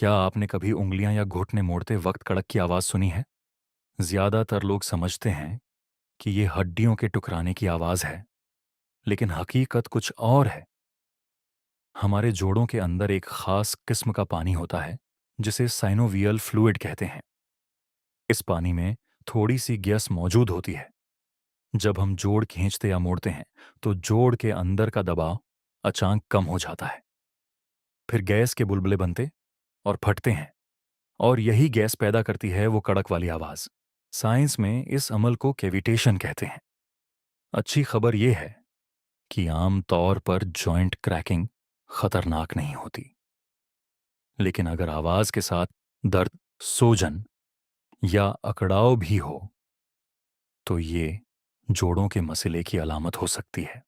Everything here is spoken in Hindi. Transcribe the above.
क्या आपने कभी उंगलियां या घुटने मोड़ते वक्त कड़क की आवाज सुनी है? ज्यादातर लोग समझते हैं कि ये हड्डियों के टुकराने की आवाज है, लेकिन हकीकत कुछ और है। हमारे जोड़ों के अंदर एक खास किस्म का पानी होता है, जिसे साइनोवियल फ्लूइड कहते हैं। इस पानी में थोड़ी सी गैस मौजूद होती है। जब हम जोड़ खींचते या मोड़ते हैं, तो जोड़ के अंदर का दबाव अचानक कम हो जाता है। फिर गैस के बुलबुले बनते और फटते हैं, और यही गैस पैदा करती है वो कड़क वाली आवाज। साइंस में इस अमल को कैविटेशन कहते हैं। अच्छी खबर यह है कि आम तौर पर जॉइंट क्रैकिंग खतरनाक नहीं होती, लेकिन अगर आवाज के साथ दर्द, सूजन या अकड़ाव भी हो, तो ये जोड़ों के मसले की अलामत हो सकती है।